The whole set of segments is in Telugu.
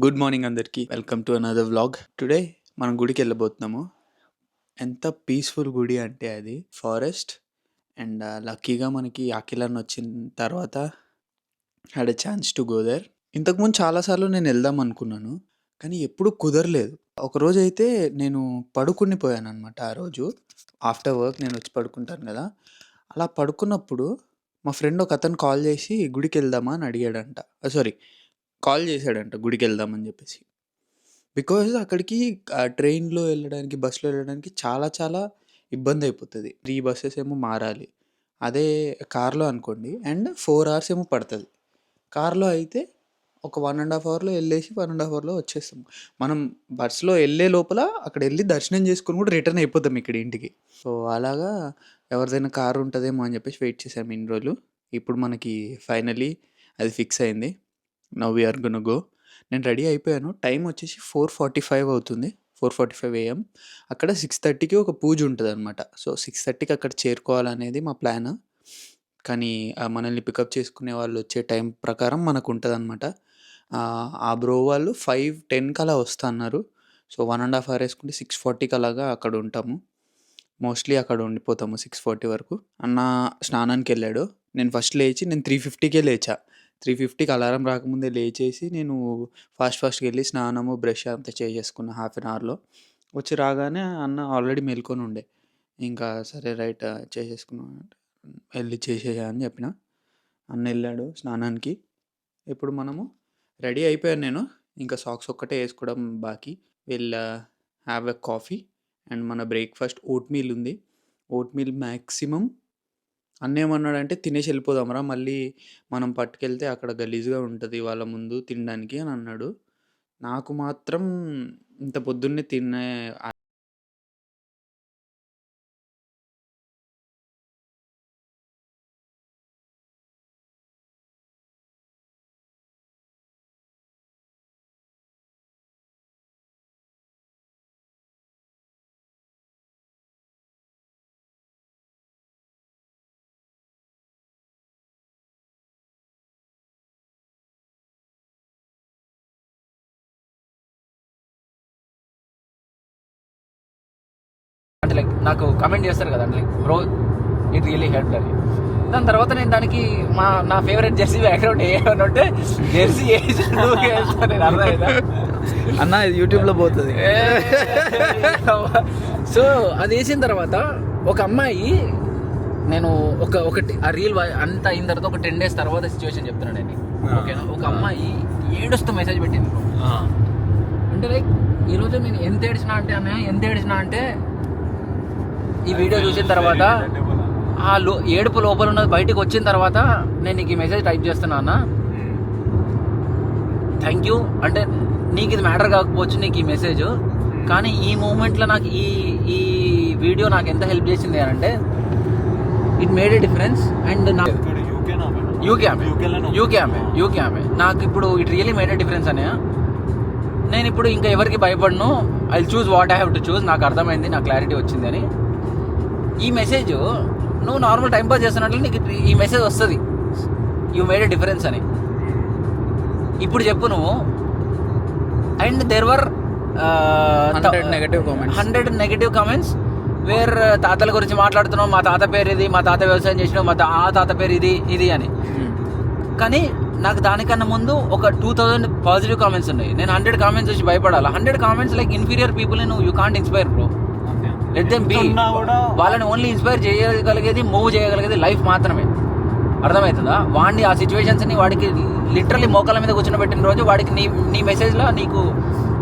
గుడ్ మార్నింగ్ అందరికీ. Welcome to another vlog. Today మనం గుడికి వెళ్ళబోతున్నాము. ఎంత పీస్ఫుల్ గుడి అంటే అది ఫారెస్ట్. అండ్ లక్కీగా మనకి అఖిలన్ వచ్చిన తర్వాత had a chance to go there. ఇంతకుముందు చాలాసార్లు నేను వెళ్దాం అనుకున్నాను, కానీ ఎప్పుడూ కుదరలేదు. ఒకరోజు అయితే నేను పడుకుని పోయాను అనమాట. ఆ రోజు ఆఫ్టర్ వర్క్ నేను వచ్చి పడుకుంటాను కదా, అలా పడుకున్నప్పుడు మా ఫ్రెండ్ ఒక అతను కాల్ చేసి గుడికి వెళ్దామా అని అడిగాడంట. సారీ, కాల్ చేశాడంట గుడికి వెళ్దామని చెప్పేసి. బికాజ్ అక్కడికి ట్రైన్‌లో వెళ్ళడానికి, బస్‌లో వెళ్ళడానికి చాలా చాలా ఇబ్బంది అయిపోతది. 3 బసెస్ ఏమో మారాలి. అదే కార్‌లో అనుకోండి అండ్ 4 అవర్స్ ఏమో పడతది. కార్‌లో అయితే ఒక 1 ½ అవర్‌లో వెళ్ళేసి 1 ½ అవర్‌లో వచ్చేస్తాం. మనం బస్‌లో వెళ్ళే లోపల అక్కడెళ్ళి దర్శనం చేసుకొని కూడా రిటర్న్ అయిపోతాం ఇక్కడ ఇంటికి. సో, అలాగా ఎవరిదైనా కార్ ఉంటదేమో అని చెప్పేసి వెయిట్ చేసాము ఇన్ని రోజులు. ఇప్పుడు మనకి ఫైనల్లీ అది ఫిక్స్ అయింది. Now we are gonna go. నేను రెడీ అయిపోయాను. టైం వచ్చేసి 4:45 అవుతుంది. 4:45 AM. అక్కడ 6:30కి ఒక పూజ ఉంటదనమాట. సో, 6:30కి అక్కడ చేరుకోవాలనేది మా ప్లాన్. కానీ మనల్ని పికప్ చేసుకునే వాళ్ళు వచ్చే టైం ప్రకారం మనకు ఉంటదనమాట. ఆ బ్రో వాళ్ళు 5:10కి అలా వస్తా అన్నారు. సో, 1 ½ అవర్ వేసుకుంటే 6:40కి అలాగా అక్కడ ఉంటాము. మోస్ట్లీ అక్కడ ఉండిపోతాము 6:40 వరకు. అన్న స్నానానికి వెళ్ళాడు. నేను ఫస్ట్ లేచి నేను 3:50కే లేచా. 3:50కి అలారం రాకముందే లేచేసి నేను ఫాస్ట్‌గా వెళ్ళి స్నానము, బ్రష్ అంతా చేసేసుకున్నా హాఫ్ అన్ అవర్‌లో. వచ్చి రాగానే అన్న ఆల్రెడీ మేల్కొని ఉండే. ఇంకా సరే రైట్ చేసేసుకున్నాం వెళ్ళి చేసేయా అని చెప్పిన. అన్న వెళ్ళాడు స్నానానికి. ఇప్పుడు మనము రెడీ అయిపోయాను నేను. ఇంకా సాక్స్ ఒక్కటే వేసుకోవడం బాకీ. Will have a coffee and మన బ్రేక్‌ఫాస్ట్ ఓట్ మీల్ ఉంది. ఓట్ మీల్ మ్యాక్సిమం అన్నేమన్నాడంటే తినేసి వెళ్ళిపోదాంరా, మళ్ళీ మనం పట్టుకెళ్తే అక్కడ గలీజ్‌గా ఉంటది వాళ్ళ ముందు తినడానికి అని అన్నాడు. నాకు మాత్రం ఇంత పొద్దున్నే తినే అంటే లైక్ నాకు కమెంట్ చేస్తారు కదండి, like bro it really help అని. దాని తర్వాత నేను దానికి నా ఫేవరెట్ జెర్సీ బ్యాక్గ్రౌండ్ ఏమని ఉంటే జెర్సీ వేస్తాను నేను. అర్థమైందా అన్న ఇది యూట్యూబ్‌లో పోతది. సో అది వేసిన తర్వాత ఒక అమ్మాయి, నేను ఒకటి ఆ రీల్ అంతా అయిన తర్వాత ఒక 10 days తర్వాత సిచ్యువేషన్ చెప్తున్నాను నేను, ఓకేనా. ఒక అమ్మాయి ఏడుస్తూ మెసేజ్ పెట్టింది. అంటే లైక్ ఈరోజు నేను ఎంత ఏడిచినా అంటే ఈ వీడియో చూసిన తర్వాత ఆ ఏడుపు లోపల ఉన్నది బయటకు వచ్చిన తర్వాత నేను నీకు ఈ మెసేజ్ టైప్ చేస్తున్నా అన్న. Thank you. అంటే నీకు ఇది మ్యాటర్ కాకపోవచ్చు నీకు ఈ మెసేజ్, కానీ ఈ మూమెంట్లో నాకు ఈ వీడియో నాకు ఎంత హెల్ప్ చేసింది అని అంటే it made a difference. And నాకు యూకే ఆమె నాకు ఇప్పుడు it really made a difference అనే. నేను ఇప్పుడు ఇంకా ఎవరికి భయపడను. I choose what I have to choose. నాకు అర్థమైంది, నాకు క్లారిటీ వచ్చింది అని. ఈ మెసేజ్ నువ్వు నార్మల్ టైంపాస్ చేస్తున్నట్లు నీకు ఈ మెసేజ్ వస్తుంది, యూ మేడ్ ఎ డిఫరెన్స్ అని. ఇప్పుడు చెప్పు నువ్వు. And there were 100 negative comments where తాతల గురించి మాట్లాడుతున్నావు, మా తాత పేరు ఇది, మా తాత వ్యవసాయం చేసినావు, ఆ తాత పేరు ఇది అని. కానీ నాకు దానికన్నా ముందు ఒక 2000 పాజిటివ్ కామెంట్స్ ఉన్నాయి. నేను 100 కామెంట్స్ చూసి భయపడాలి. 100 కామెంట్స్ లైక్ ఇన్ఫీరియర్ పీపుల్ నువ్వు you can't inspire bro. Let them be. వాళ్ళని ఓన్లీ ఇన్స్పైర్ చేయగలిగేది, మూవ్ చేయగలిగేది లైఫ్ మాత్రమే. అర్థమవుతుందా? వాడిని ఆ సిచ్యువేషన్స్ని వాడికి లిటరల్లీ మోకాల మీద కూర్చోబెట్టిన రోజు వాడికి నీ మెసేజ్లో నీకు,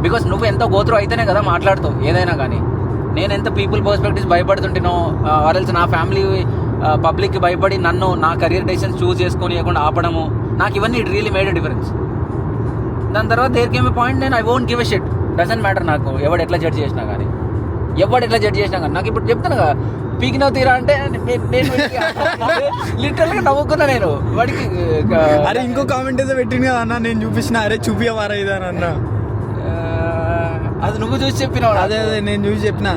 బికాస్ నువ్వు ఎంతో గోత్రు అయితేనే కదా మాట్లాడుతావు ఏదైనా కానీ. నేను ఎంత పీపుల్ పర్స్పెక్టివ్స్ భయపడుతుంటేనో, ఆర్ఎల్స్ నా ఫ్యామిలీ పబ్లిక్కి భయపడి నన్ను నా కెరియర్ డెసిషన్స్ చూస్ చేసుకొని ఇవ్వకుండా ఆపడము, నాకు ఇవన్నీ it really made a difference. దాని తర్వాత దేర్ కేమ్ ఏ పాయింట్ నేను I won't give a shit. Doesn't matter నాకు ఎవడు ఎట్లా జడ్జ్ చేసినా కానీ నాకు ఇప్పుడు చెప్తాను కదా, పీకినవు తీరా అంటే నేను లిటరల్గా నవ్వుకున్నా నేను వాడికి. అరే ఇంకో కామెంట్ ఏదో పెట్టింది కదా అన్న, నేను చూపించిన అరే చూపియవారా ఇదని అన్న. అది నువ్వు చూసి చెప్పినావు. అదే నేను చూసి చెప్పిన.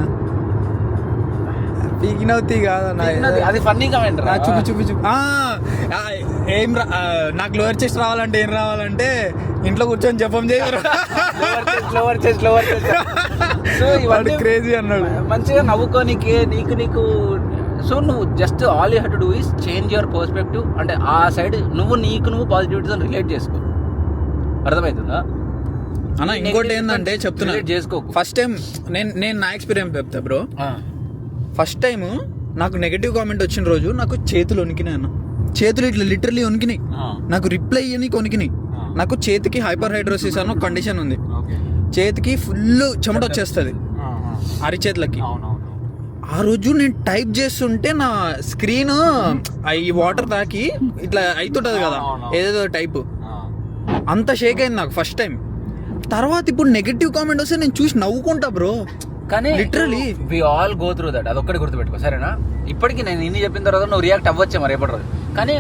పీకినవుతీ కాదన్నా, అది ఫన్నీ కామెంట్ రా. చూపి చూపి చూపి ఏం నాకు లోవర్ చెస్ట్ రావాలంటే ఏం రావాలంటే ఇంట్లో కూర్చొని జపం చేయరు. సో ఇవన్నీ క్రేజీ అన్నాడు. మంచిగా నవ్వుకోనికి నీకు సో నువ్వు just all you have to do is change your perspective. అంటే ఆ సైడ్ నువ్వు పాజిటివిటీతో రిలేట్ చేసుకో. అర్థమవుతుందా అన్న? ఇంకోటి ఏంటంటే చెప్తున్నా, చేసుకో. ఫస్ట్ టైం నేను నా ఎక్స్పీరియన్స్ చెప్తా బ్రో. ఫస్ట్ టైం నాకు నెగటివ్ కామెంట్ వచ్చిన రోజు నాకు చేతులు వణికినాయి అన్న. చేతులు ఇట్లా లిటరలీ వణికినాయి. నాకు రిప్లై ఇయ్యనికి వణికినాయి. నాకు చేతికి హైపర్ హైడ్రోసిస్ అన్న కండిషన్ ఉంది. చేతికి ఫుల్ చెమట వచ్చేస్తుంది అరిచేతులకి. ఆ రోజు నేను టైప్ చేస్తుంటే నా స్క్రీన్ ఈ వాటర్ తాకి ఇట్లా అవుతుంటది కదా ఏదేదో టైప్, అంత షేక్ అయింది నాకు ఫస్ట్ టైం. తర్వాత ఇప్పుడు నెగటివ్ కామెంట్ వస్తే నేను చూసి నవ్వుకుంటా బ్రో. కానీ literally we all go through that. అదొక్కటి గుర్తుపెట్టుకో సరేనా. ఇప్పటికి నేను ఇన్ని చెప్పిన తర్వాత నువ్వు రియాక్ట్ అవ్వచ్చేమో రేపటి రోజు, కానీ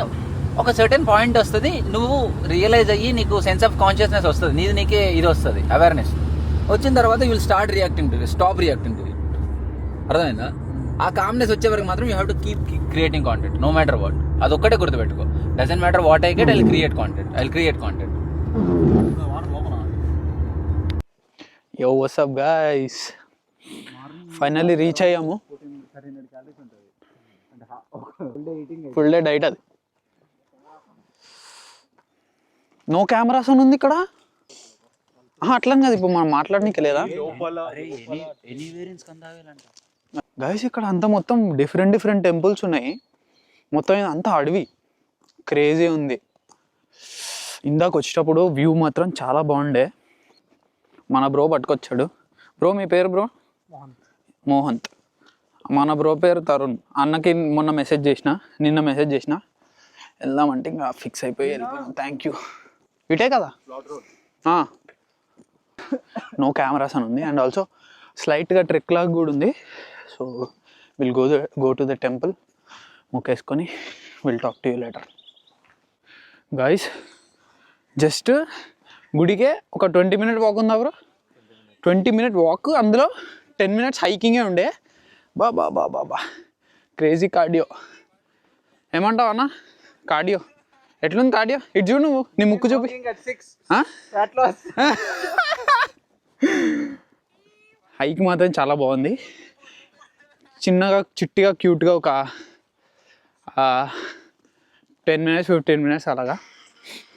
ఒక సర్టెన్ పాయింట్ వస్తుంది, నువ్వు రియలైజ్ అయ్యి నీకు సెన్స్ ఆఫ్ కాన్షియస్నెస్ వస్తుంది, నీకే ఇది వస్తుంది అవేర్నెస్ వచ్చిన తర్వాత you will start reacting to stop reacting to. అర్థమైందా? ఆ కామ్నెస్ వచ్చే వరకు మాత్రం you have to keep creating content no matter what. అదొక్కటే గుర్తుపెట్టుకో. Doesn't matter what I get, I will create content. Yo what's up guys, finally reach అయ్యాము. Full day diet. అది నో కెమెరాస్ అని ఉంది ఇక్కడ. అట్లా కదా ఇప్పుడు మనం మాట్లాడనీకి లేదా గైస్? ఇక్కడ అంతా మొత్తం డిఫరెంట్ టెంపుల్స్ ఉన్నాయి. మొత్తం అంతా అడవి, క్రేజీ ఉంది. ఇందాక వచ్చేటప్పుడు వ్యూ మాత్రం చాలా బాగుండే. మన బ్రో పట్టుకొచ్చాడు. బ్రో మీ పేరు? బ్రో మోహంత్. మన బ్రో పేరు తరుణ్. అన్నకి నిన్న మెసేజ్ చేసిన వెళ్దామంటే ఇంకా ఫిక్స్ అయిపోయి వెళ్ళిపోయాం. Thank you. ఇటే కదా, నో కెమెరాస్ అని ఉంది. అండ్ ఆల్సో స్లైట్గా ట్రెక్ లాగా కూడా ఉంది. So will go to the temple, మొక్కేసుకొని will talk to you later. Guys just గుడికే ఒక 20 minute వాక్ ఉందా బ్రో? 20 minute వాక్, అందులో 10 minutes హైకింగే ఉండే. బాబా క్రేజీ కార్డియో. ఏమంటావు అన్న కార్డియో? ఎట్లుంది కార్డియో? ఇటు చూడు, నువ్వు నీ ముక్కు చూపి. హైక్ మాత్రం చాలా బాగుంది. చిన్నగా చిట్టిగా క్యూట్గా ఒక 10 minutes 15 minutes అలాగా.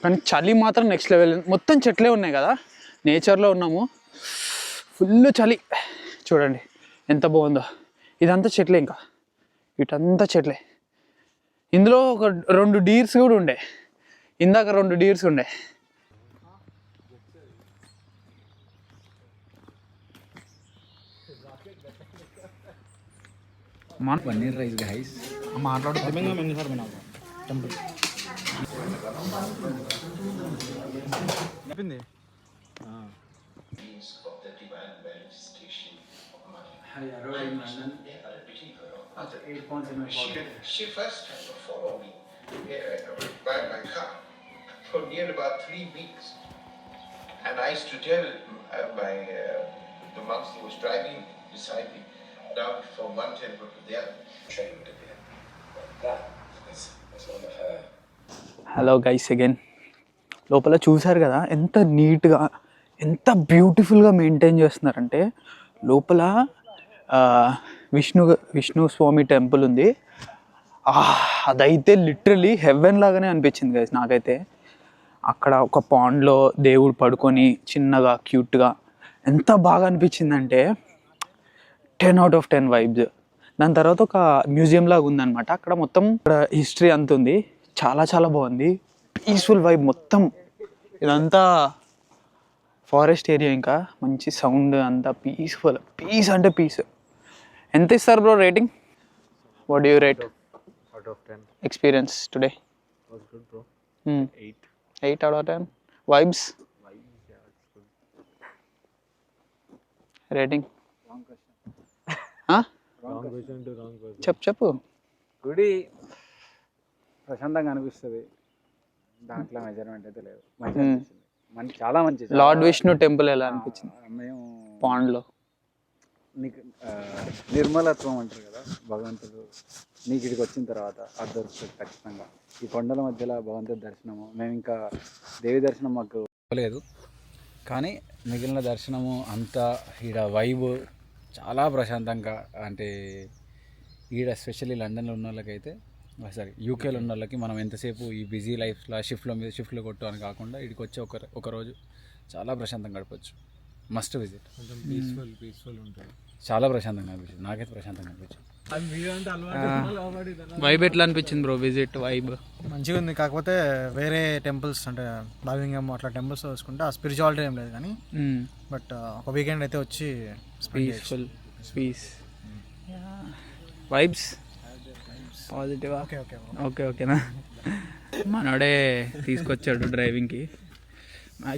కానీ చలి మాత్రం నెక్స్ట్ లెవెల్. మొత్తం చెట్లే ఉన్నాయి కదా, నేచర్లో ఉన్నాము. ఫుల్ చలి చూడండి ఎంత బాగుందో. ఇదంతా చెట్లే, ఇంకా ఇటంతా చెట్లే. ఇందులో ఒక 2 డీర్స్ కూడా ఉండే. ఇందాక 2 డీర్స్ ఉండే. పన్నీర్ రైస్ గైస్ మాట్లాడుతుంది. She first had to follow me by my car for near about 3 weeks, and I used to tell the monks who was driving beside me down from one temple to the other. Trained again. That's one of her. Hello guys again. లోపల చూసారు కదా ఎంత నీట్గా ఎంత బ్యూటిఫుల్గా మెయింటైన్ చేస్తున్నారంటే. లోపల విష్ణు స్వామి టెంపుల్ ఉంది. అదైతే లిటరలీ హెవెన్ లాగానే అనిపించింది గైస్ నాకైతే. అక్కడ ఒక పాండ్లో దేవుడు పడుకొని చిన్నగా క్యూట్గా ఎంత బాగా అనిపించిందంటే 10 out of 10 వైబ్స్. దాని తర్వాత ఒక మ్యూజియం లాగా ఉందన్నమాట. అక్కడ మొత్తం హిస్టరీ అంత ఉంది. చాలా బాగుంది. పీస్ఫుల్ వైబ్ మొత్తం. ఇదంతా ఫారెస్ట్ ఏరియా, ఇంకా మంచి సౌండ్ అంతా పీస్ఫుల్. పీస్ అంటే పీస్. ఎంత ఇస్తారు bro rating? What do you rate? Out of 10. Experience today? Was good, bro. 8 out of 10. Vibes? Yeah, it's good. Rating? Wrong question. Wrong question to wrong person. చెప్పు. గుడి ప్రశాంతంగా అనిపిస్తుంది. దాంట్లో మెజర్మెంట్ అయితే లేదు. చాలా మంచి. లార్డ్ విష్ణు టెంపుల్ ఎలా అనిపించింది? మేము పాండ్లో నీకు నిర్మలత్వం అంటారు కదా భగవంతుడు, నీకు ఇక్కడికి వచ్చిన తర్వాత అది దొరుకుతుంది ఖచ్చితంగా. ఈ కొండల మధ్యలో భగవంతుడి దర్శనము, మేము ఇంకా దేవి దర్శనం మాకు లేదు, కానీ మిగిలిన దర్శనము అంతా ఈడ వైబ్ చాలా ప్రశాంతంగా. అంటే ఈడ ఎస్పెషల్లీ లండన్లో ఉన్న వాళ్ళకైతే, సారీ యూకేలో ఉన్న వాళ్ళకి, మనం ఎంతసేపు ఈ బిజీ లైఫ్లో షిఫ్ట్లో కొట్టు అని కాకుండా ఇక్కడికి వచ్చి ఒక రోజు చాలా ప్రశాంతంగా గడపచ్చు. Must visit. పీస్ఫుల్ ఉంటుంది. చాలా ప్రశాంతంగా అనిపించింది, నాకైతే ప్రశాంతంగా అనిపించింది. వైబ్ ఎట్లా అనిపించింది బ్రో? విజిట్ వైబ్ మంచిగా ఉంది, కాకపోతే వేరే టెంపుల్స్ అంటే బావింగం అట్లా టెంపుల్స్ చూసుకుంటే ఆ స్పిరిచువాలిటీ ఏం లేదు, కానీ బట్ ఒక వీకెండ్ అయితే వచ్చి పీస్ఫుల్ పీస్ వైబ్స్ పాజిటివా? ఓకే ఓకే ఓకే ఓకేనా? మనోడే తీసుకొచ్చాడు డ్రైవింగ్కి.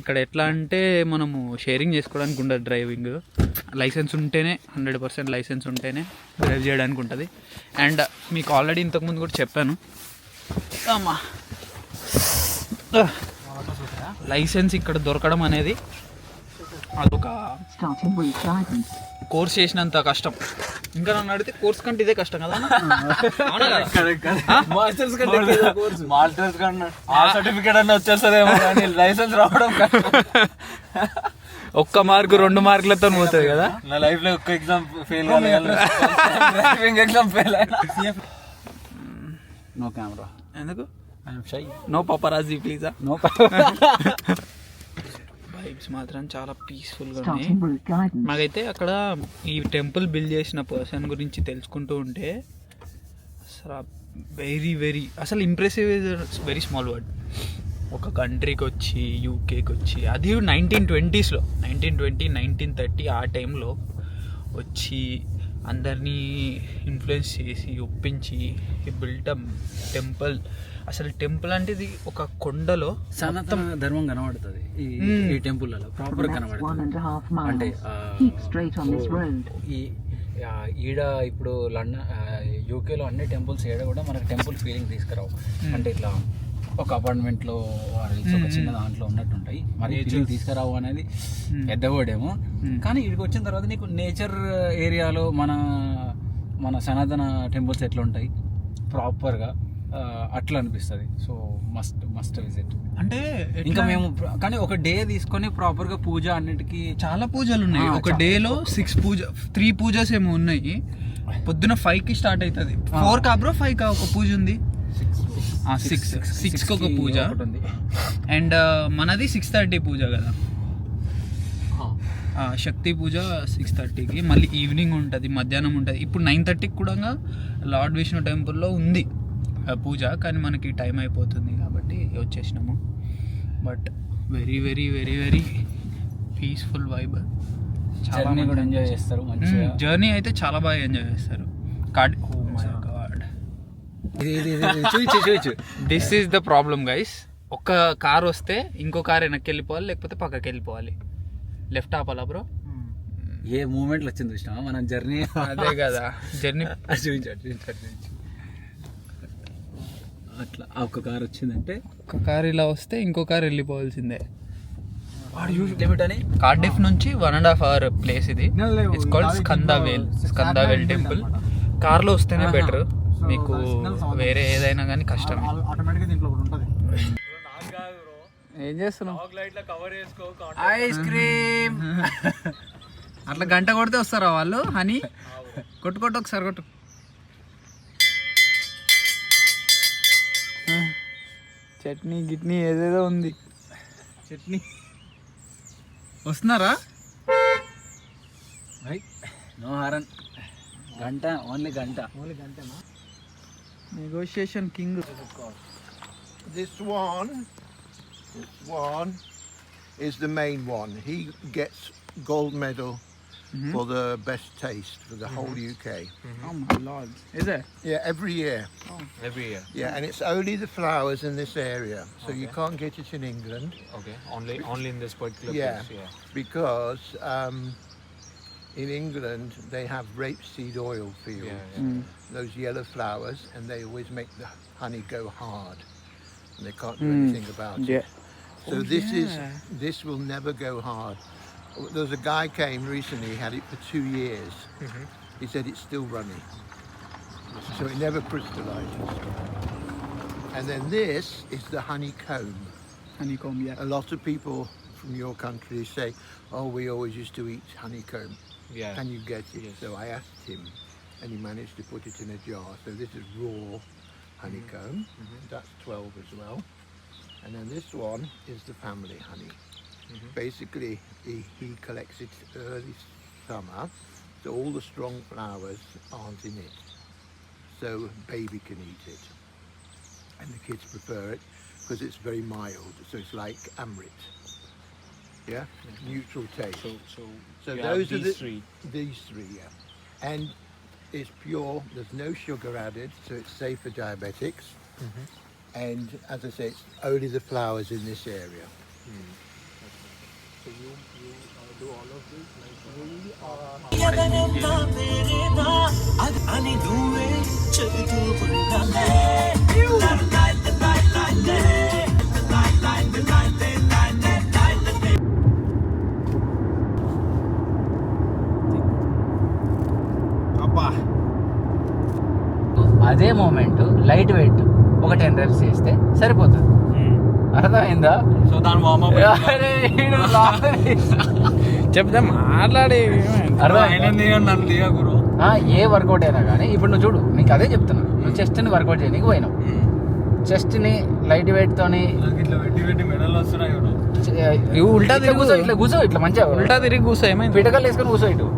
ఇక్కడ ఎట్లా అంటే మనము షేరింగ్ చేసుకోవడానికి ఉండదు డ్రైవింగ్, లైసెన్స్ ఉంటేనే 100% లైసెన్స్ ఉంటేనే డ్రైవ్ చేయడానికి ఉంటుంది. అండ్ మీకు ఆల్రెడీ ఇంతకుముందు కూడా చెప్పాను, అమ్మా లైసెన్స్ ఇక్కడ దొరకడం అనేది అదొక కోర్స్ చేసినంత కష్టం. ఇంకా నన్ను అడిగితే కోర్స్ కంటే ఇదే కష్టం కదా. మాస్టర్స్ కన్నా ఆ సర్టిఫికేట్ అన్న వచ్చేస్తుందేమో, కానీ లైసెన్స్ రావడం ఒక్క మార్కు 2 మార్కులతో పోతుంది కదా. నా లైఫ్ లో ఒక్క exam fail driving exam fail అయినా. No camera. ఎందుకు? నో పపరాజీ ప్లీజా. నో వైబ్స్ మాత్రం చాలా పీస్ఫుల్గా ఉన్నాయి. మాకైతే అక్కడ ఈ టెంపుల్ బిల్డ్ చేసిన పర్సన్ గురించి తెలుసుకుంటూ ఉంటే అసలు వెరీ అసలు impressive is very small word. ఒక కంట్రీకి వచ్చి, యూకేకి వచ్చి, అది 1920s 1920, 1930 ఆ టైంలో వచ్చి అందరినీ ఇన్ఫ్లుయెన్స్ చేసి ఒప్పించి బిల్ట్ టెంపుల్. అసలు టెంపుల్ అంటే ఇది ఒక కొండలో సనాతన ధర్మం కనబడుతుంది ఈ టెంపుల్లలో, ప్రాపర్ కనబడుతుంది. అంటే ఈడ ఇప్పుడు లండన్ యూకేలో అన్ని టెంపుల్స్ ఏడ కూడా మనకు టెంపుల్ ఫీలింగ్ తీసుకురావు. అంటే ఇట్లా ఒక అపార్ట్మెంట్లో ఒక చిన్న దాంట్లో ఉన్నట్టు ఉంటాయి, మరి ఫీలింగ్ తీసుకురావు అనేది పెద్ద వర్డ్ ఏమో. కానీ ఇక్కడికి వచ్చిన తర్వాత నీకు నేచర్ ఏరియాలో మన సనాతన టెంపుల్స్ ఎట్లా ఉంటాయి ప్రాపర్గా అట్లా అనిపిస్తుంది. So must visit. అంటే ఇంకా మేము కానీ ఒక డే తీసుకొని ప్రాపర్గా పూజ అన్నిటికీ చాలా పూజలు ఉన్నాయి. ఒక డేలో 3 పూజస్ ఏమో ఉన్నాయి. పొద్దున 5కి స్టార్ట్ అవుతుంది. 4 బ్రో 5 ఒక పూజ ఉంది. 6కి ఒక పూజ ఉంది. అండ్ మనది 6:30 పూజ కదా, శక్తి పూజ 6:30కి. మళ్ళీ ఈవినింగ్ ఉంటుంది, మధ్యాహ్నం ఉంటుంది. ఇప్పుడు 9:30కి కూడా లార్డ్ విష్ణు టెంపుల్లో ఉంది పూజ, కానీ మనకి టైం అయిపోతుంది కాబట్టి వచ్చేసినాము. But very peaceful vibe. చాలా కూడా ఎంజాయ్ చేస్తారు మంచిగా. జర్నీ అయితే చాలా బాగా ఎంజాయ్ చేస్తారు. ఓ మై గాడ్, చూచు this is the problem guys. ఒక కార్ వస్తే ఇంకో కార్ వెనక్కి వెళ్ళిపోవాలి, లేకపోతే పక్కకి వెళ్ళిపోవాలి. Left ఆపాలా bro? ఏ మూమెంట్లు వచ్చింది చూసినా మనం జర్నీ. అదే కదా జర్నీ. చూపించాడు అట్లా. ఒక కార్ వచ్చిందంటే ఒక కార్ ఇలా వస్తే ఇంకో కార్ వెళ్ళిపోవాల్సిందే. లిమిట్ అని కార్డిఫ్ నుంచి 1.5 hour ప్లేస్ ఇది. It's called Skandavale temple. కార్లో వస్తేనే బెటర్, మీకు వేరే ఏదైనా కానీ కష్టమే. ఏం చేస్తున్నావు? ఐస్ క్రీమ్ అట్లా గంట కొడితే వస్తారా వాళ్ళు? హనీ కొట్టు ఒకసారి కొట్టు. చట్నీ గిట్నీ ఏదేదో ఉంది. చట్నీ వస్తున్నారా? No horn. గంట ఓన్లీ గంట. Negotiation king. This one is the main one. He gets gold medal for the best taste for the whole UK. Oh my lord. Is it? Yeah, every year. every year. Yeah, and it's only the flowers in this area, so you can't get it in England. Okay, only in this particular Yeah, place. Yeah. because in England they have rapeseed oil fields, those yellow flowers, and they always make the honey go hard, and they can't do anything about it. Yeah. So this will never go hard. There was a guy came recently, he had it for 2 years. He said it's still running. So it never crystallizes. And then this is the honeycomb. Honeycomb, yeah. A lot of people from your country say, oh, we always used to eat honeycomb. Yeah. Can you get it? So I asked him, and he managed to put it in a jar. So this is raw honeycomb. That's 12 as well. And then this one is the family honey. Basically, he collects it early summer, so all the strong flowers aren't in it. So baby can eat it. And the kids prefer it because it's very mild. So it's like Amrit. Yeah? Neutral taste. So you those have are these three. These three, yeah. And it's pure, there's no sugar added, so it's safe for diabetics. And as I say, it's only the flowers in this area. So you do all of this like we are. అదే మూమెంట్ లైట్ వెయిట్ ఒక 10 reps చేస్తే సరిపోతుంది. అర్థమైందా? సో దాని వార్మప్ అరే, ఈడు లారీ. చెప్తే మాట్లాడే అర్థమైంది. నన్ను దిగా గురు. ఏ వర్కౌట్ అయినా కానీ ఇప్పుడు నువ్వు చూడు, నీకు అదే చెప్తున్నా, నువ్వు చెస్ట్ని వర్కౌట్ చేయడానికి పోయినావు, చెస్ట్ని లైట్ వెయిట్తోని ఇట్లా పెట్టి మెడల్ వస్తున్నాయి ఉల్టా కూర్చో, ఇట్లా కూర్చో, ఇట్లా మంచిగా ఉల్టా తిరిగి కూర్చో. ఏమైంది? పిటకలు వేసుకొని కూర్చో. ఇటు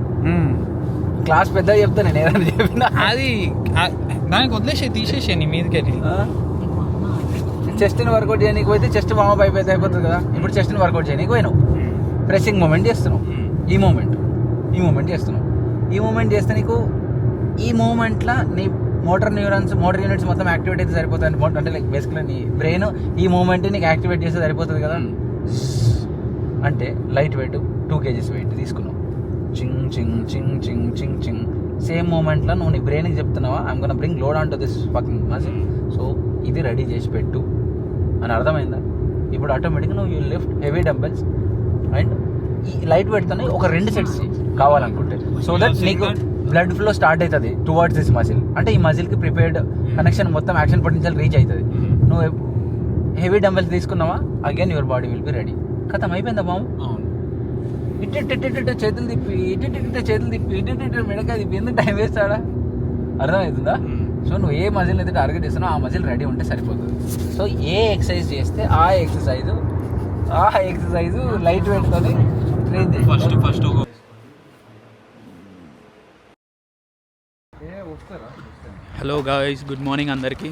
క్లాస్ పెద్దగా చెప్తా నేను ఏదైనా చెప్పినా అది దానికి వదిలేసే తీసేసే నీ మీదకి వెళ్ళి. చెస్ట్ని వర్కౌట్ చేయడానికి పోతే చెస్ట్ వామప్ అయిపోతుంది కదా. ఇప్పుడు చెస్ట్ని వర్కౌట్ చేయడానికి పోయినావు, ప్రెస్సింగ్ మూమెంట్ చేస్తున్నావు, ఈ మూమెంట్ చేస్తున్నావు. ఈ మూమెంట్ చేస్తే నీకు ఈ మూమెంట్లో నీ మోటార్ యూనిట్స్ మొత్తం యాక్టివేట్ అయితే సరిపోతుంది. అంటే లైక్ బేసిక్గా నీ బ్రెయిన్ ఈ మూమెంట్ నీకు యాక్టివేట్ చేస్తే సరిపోతుంది కదా. అంటే లైట్ వెయిట్ 2 kgs వెయిట్ తీసుకున్నావు, చింగ్ చింగ్ చింగ్ చింగ్ చింగ్ చింగ్. సేమ్ మూమెంట్లో నువ్వు నీ బ్రెయిన్కి చెప్తున్నావా, I'm gonna bring load on to this fucking muscle, so ఇది రెడీ చేసి పెట్టు అని అర్థమైందా? ఇప్పుడు ఆటోమేటిక్గా నువ్వు you lift heavy dumbbells and ఈ లైట్ వెయిట్తోనే ఒక 2 sets కావాలనుకుంటే, సో దట్ నీకు బ్లడ్ ఫ్లో స్టార్ట్ అవుతుంది టువర్డ్స్ దిస్ మజిల్. అంటే ఈ మజిల్కి ప్రిపేర్డ్ కనెక్షన్ మొత్తం యాక్షన్ పొటెన్షియల్ రీచ్ అవుతుంది. నువ్వు హెవీ డంబెల్స్ తీసుకున్నావా, again your body will be ready. ఖతం అయిపోయిందా బాము? ఇటు చేతులు తిప్పి ఇటు మెడకాయ తిప్పి ఎందుకు టైం వేస్తాడా? అర్థమవుతుందా? సో నువ్వు ఏ మజిల్ అయితే టార్గెట్ చేస్తున్నావు ఆ మజిల్ రెడీ ఉంటే సరిపోతుంది. సో ఏ ఎక్సర్సైజ్ చేస్తే ఆ ఎక్సర్సైజు లైట్ వెయిట్తో ట్రైన్ చేసి first hello guys, good morning అందరికీ.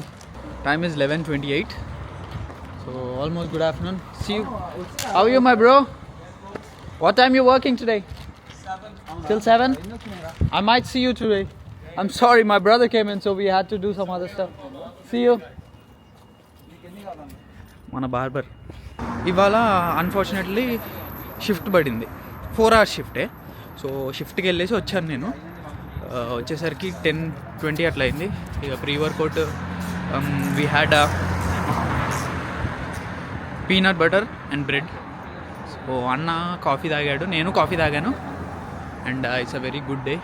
Time is 11:28. So almost good afternoon. See you. How you my bro? What time you working today? 7. Till 7? I might see you today. I'm sorry, my brother came in, so we had to do some other stuff. See you. మన బార్బర్ ఇవాళ అన్ఫార్చునేట్లీ షిఫ్ట్ పడింది, 4 hours షిఫ్టే. సో షిఫ్ట్కి వెళ్ళేసి వచ్చాను నేను. వచ్చేసరికి 10:20 అట్లా అయింది. ఇక pre workout we had peanut butter and bread. So అన్న కాఫీ తాగాడు, నేను కాఫీ తాగాను. And it's a very good day,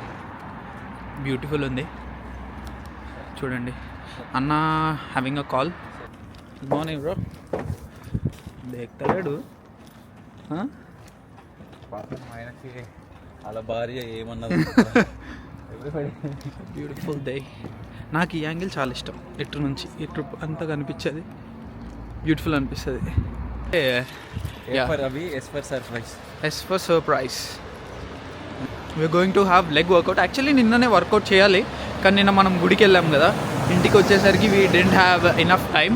beautiful ఉంది చూడండి. అన్న having a call. Good morning bro. దేక్తలేడు ఆయనకి అలా భార్య ఏమన్నది. Beautiful day. నాకు ఈ యాంగిల్ చాలా ఇష్టం, ఇటు నుంచి ఇటు అంతా కనిపించేది బ్యూటిఫుల్ అనిపిస్తుంది. As for surprise we're going to have leg workout. Actually నిన్ననే వర్కౌట్ చేయాలి, కానీ నిన్న మనం గుడికి వెళ్ళాం కదా, ఇంటికి వచ్చేసరికి we didn't have enough time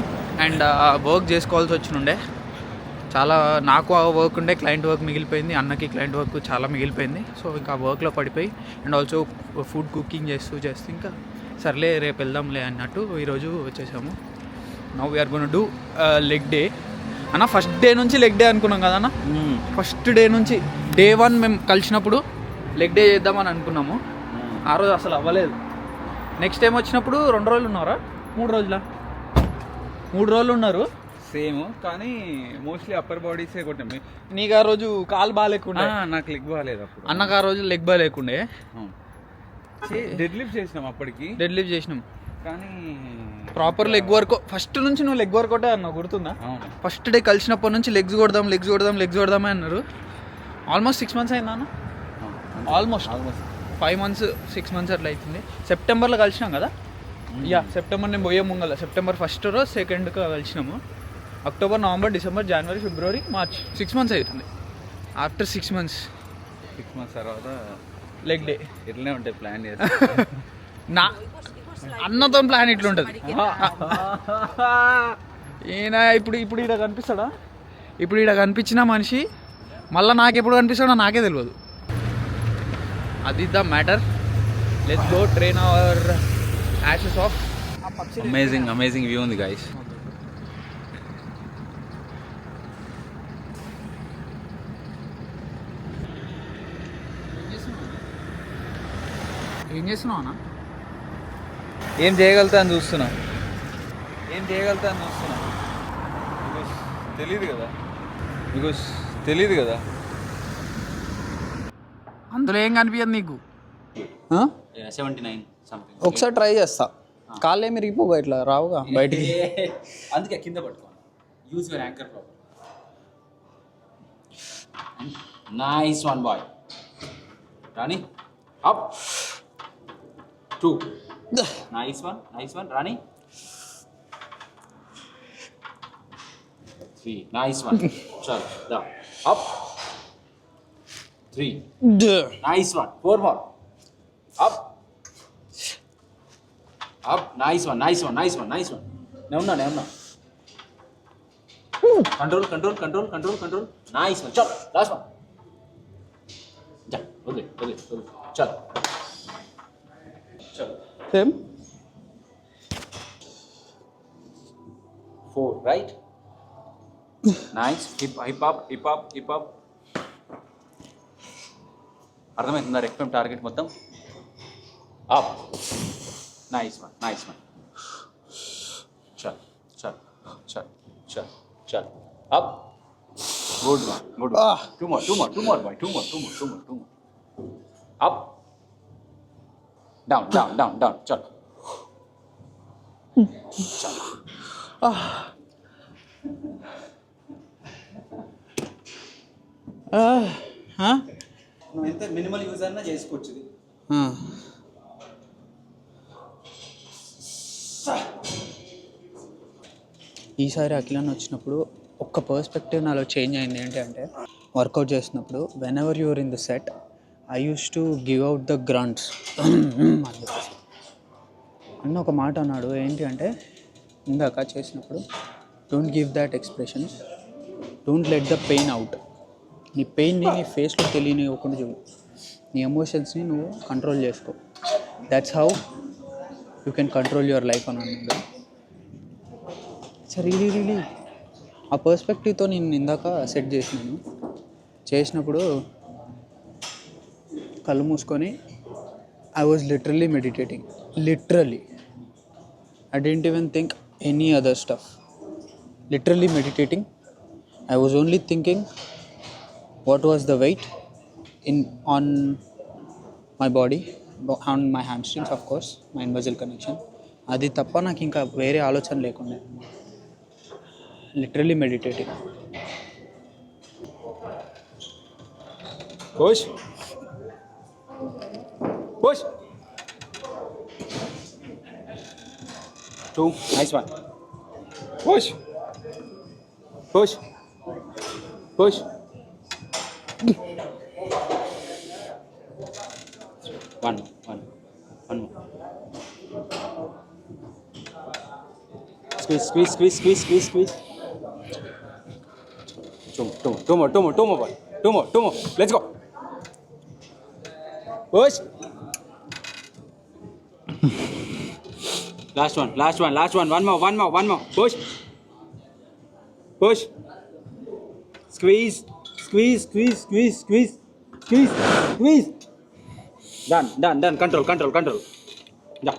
and work చేసుకోవాల్సి వచ్చినుండే. చాలా నాకు ఆ వర్క్ ఉండే, క్లయింట్ వర్క్ మిగిలిపోయింది, అన్నకి క్లయింట్ వర్క్ చాలా మిగిలిపోయింది. సో ఇంకా ఆ వర్క్లో పడిపోయి అండ్ ఆల్సో ఫుడ్ కుకింగ్ చేస్తూ ఇంకా సర్లే రేపు వెళ్దాంలే అన్నట్టు ఈరోజు వచ్చేసాము. Now we're gonna do leg day. అన్న ఫస్ట్ డే నుంచి లెగ్ డే అనుకున్నాం కదా అన్న. ఫస్ట్ డే నుంచి డే 1 మేము కలిసినప్పుడు లెగ్ డే చేద్దామని అనుకున్నాము. ఆ రోజు అసలు అవ్వలేదు. నెక్స్ట్ టైం వచ్చినప్పుడు 2 రోజులు ఉన్నారా 3 రోజులా 3 రోజులు ఉన్నారు. సేమ్, కానీ మోస్ట్లీ అప్పర్ బాడీసే కొట్టాం. నీకు ఆ రోజు కాలు బాగాలేకుండే, నాకు లెగ్ బాగాలేదు అప్పుడు. అన్నకు ఆ రోజు లెగ్ బాగాలేకుండే. డెడ్ లిఫ్ట్ చేసినాం అప్పటికి, డెడ్ లిఫ్ట్ చేసినాం కానీ ప్రాపర్ లెగ్ వర్క్. ఫస్ట్ నుంచి నువ్వు లెగ్ వర్క్ ఒకటే అన్నావు, గుర్తుందా? అవును. ఫస్ట్ డే కలిసినప్పటి నుంచి లెగ్స్ కొడదామే అన్నారు. ఆల్మోస్ట్ 6 months అయిందా అన్న? ఆల్మోస్ట్ 5 months 6 months అట్లా అవుతుంది. సెప్టెంబర్లో కలిసినాం కదా. సెప్టెంబర్ నేను పోయే ముంగల సెప్టెంబర్ 1st or 2nd కలిసినాము. అక్టోబర్, నవంబర్, డిసెంబర్, జనవరి, ఫిబ్రవరి, మార్చ్ 6 months అవుతుంది. ఆఫ్టర్ 6 months తర్వాత లెగ్ డే. ఇట్లనే ఉంటాయి ప్లాన్ చేసి. నా అన్నతో ప్లాన్ ఇట్లుంటుంది. ఈయన ఇప్పుడు ఈడ కనిపిస్తాడా? ఇప్పుడు ఈడ కనిపించిన మనిషి మళ్ళీ నాకు ఎప్పుడు కనిపిస్తాడో నాకే తెలియదు. అది the matter. Let's go train our Ashes of. Amazing view ఉంది గైస్. ఏం చేస్తున్నావు అన్న? ఏం చేయగలుగుతా అని చూస్తున్నా. బికాస్ తెలియదు కదా. అందులో ఏం కనిపించదు నీకు. 79 something. ఒకసారి ట్రై చేస్తా. కాళ్ళు ఏమి రిగిపోగా ఇట్లా రావుగా బయటికి. అందుకే కింద పట్టుకోండి. Use your anchor proper. Nice one boy. Rani up 2. Nice one Rani 3. Nice one. చల్ దా up 3. Nice one. 4 more. Up nice one. నేనున్నా కంట్రోల్. Nice one. చల్ లాస్ట్ వన్. जा ओके चल same 4 right nice hip up అర్థమవుతుందా? రెక్టమ్ టార్గెట్ మొత్తం అప్. Nice one. చల్ up. Good one. Two more, boy. Two more. Up. Down. Chal. నువ్వు ఎంత మినిమల్ యూజ్ అన్నా చేసుకోవచ్చు ఇది. ఈసారి అఖిలన్ వచ్చినప్పుడు ఒక్క పర్స్పెక్టివ్ నాలో చేంజ్ అయింది. ఏంటంటే వర్కౌట్ చేసినప్పుడు whenever you're in the set I use to give out the grunts అన్న ఒక మాట అన్నాడు. ఏంటి అంటే ఇందాక చేసినప్పుడు don't give that expressions, don't let the pain out. నీ పెయిన్ని నీ ఫేస్లో తెలియనివ్వకుండా చూడు, నీ ఎమోషన్స్ని నువ్వు కంట్రోల్ చేసుకో. That's how you can control your life అని అన్నాడు. సరే రియలీ ఆ పర్స్పెక్టివ్తో నేను ఇందాక సెట్ చేసినప్పుడు కళ్ళు మూసుకొని I was literally meditating. I didn't even think any other stuff. Literally meditating. I was only thinking what was the weight on my body, on my hamstrings, of course, my muscle connection. అది తప్ప నాకు ఇంకా వేరే ఆలోచన లేకుండా literally meditating. Push. Two. Nice one. Push. One more. Squeeze. Two more, boy. Two more. Let's go. Push. Last one. One more. Push. Squeeze. Done. Control. Yeah.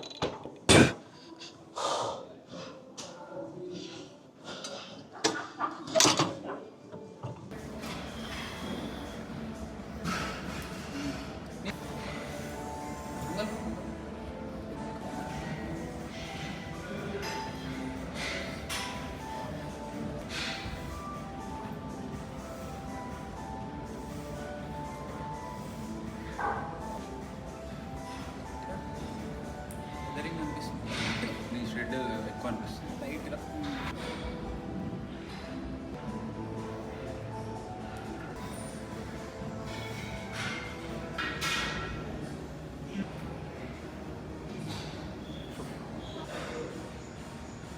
అనిపిస్తుంది లైట్గా.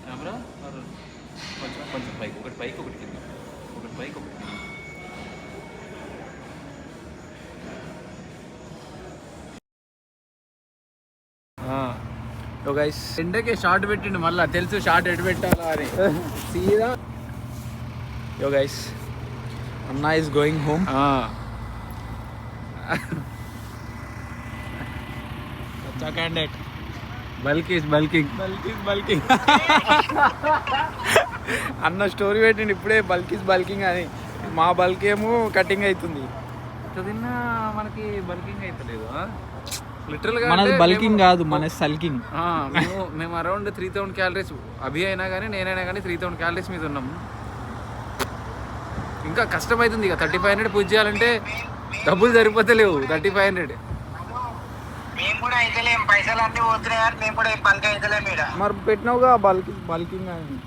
కెమెరా కొంచెం కొంచెం పైకి, ఒకటి పైకి ఒకటి కింద, ఒకటి పైకి ఒకటి కింద. సో గైస్ ఎండకే షార్ట్ పెట్టిండు, మళ్ళీ తెలుసు షార్ట్ ఎటు పెట్టాలా అని సీదా. యో గైస్ అన్నా is going home. Candidate bulking bulking bulking అన్న స్టోరీ పెట్టిండు ఇప్పుడే, బల్కింగ్ అని. మా బల్క్ ఏమో కటింగ్ అవుతుంది. తిన్నా మనకి బల్కింగ్ అవుతలేదు లిటరల్గా. మనది బల్కింగ్ కాదు, మన సల్కింగ్. మేము అరౌండ్ 3000 క్యాలరీస్, అభి అయినా కానీ నేనైనా కానీ 3000 క్యాలరీస్ మీద ఉన్నాం. ఇంకా కష్టమవుతుంది ఇక 3500 పూజ చేయాలంటే డబ్బులు సరిపోతలేవు. 3500 మేము కూడా అయితలేం, పైసలు అన్నీ పోతున్నాయి కానీ మేము కూడా పనికి అయితలేం. ఇక్కడ మరి పెట్టినావుగా బల్కింగ్ అని.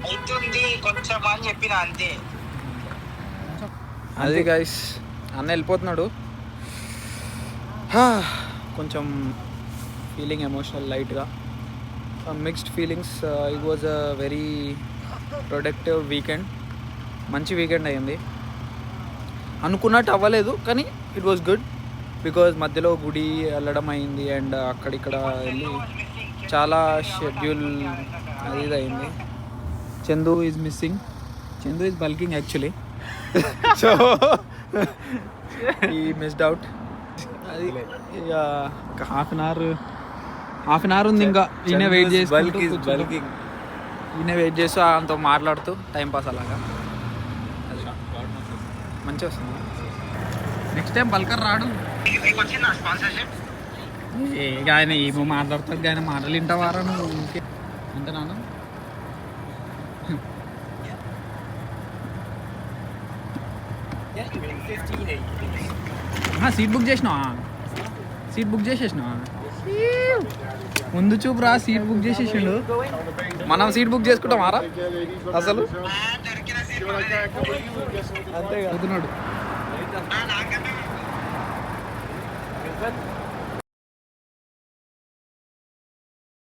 అవుతుంది కొంచెం అని చెప్పిన అంతే. అది గైస్ అన్న వెళ్ళిపోతున్నాడు. కొంచెం ఫీలింగ్ ఎమోషనల్ లైట్గా, mixed feelings. It was a very productive weekend. మంచి వీకెండ్ అయ్యింది. అనుకున్నట్టు అవ్వలేదు కానీ ఇట్ వాజ్ గుడ్, బికాజ్ మధ్యలో గుడి వెళ్ళడం అయింది అండ్ అక్కడిక్కడ వెళ్ళి చాలా షెడ్యూల్ అది ఇది అయింది. Chandu is missing. Chandu is bulking actually. So ఈ మిస్డ్ అవుట్. అది ఇక ఒక హాఫ్ అన్ అవర్ ఉంది ఇంకా. ఈయన వెయిట్ చేసి ఈయన వెయిట్ చేస్తూ ఆయనతో మాట్లాడుతూ టైంపాస్ అలాగా. అది మంచిగా వస్తుంది. నెక్స్ట్ టైం బల్కర్ రాడు. మీకు వచ్చిందా స్పాన్సర్షిప్? ఇక ఆయన ఏమో మాట్లాడుతాడు, ఆయన మాటలు వింటావారా నువ్వు ఇంకే అంతే నాన్న. సీట్ బుక్ చేసినావా? సీట్ బుక్ చేసేసినావా? ముందు చూపు రా, సీట్ బుక్ చేసేసిండు. మనం సీట్ బుక్ చేసుకుంటామారా అసలు? అంతే అవుతున్నాడు.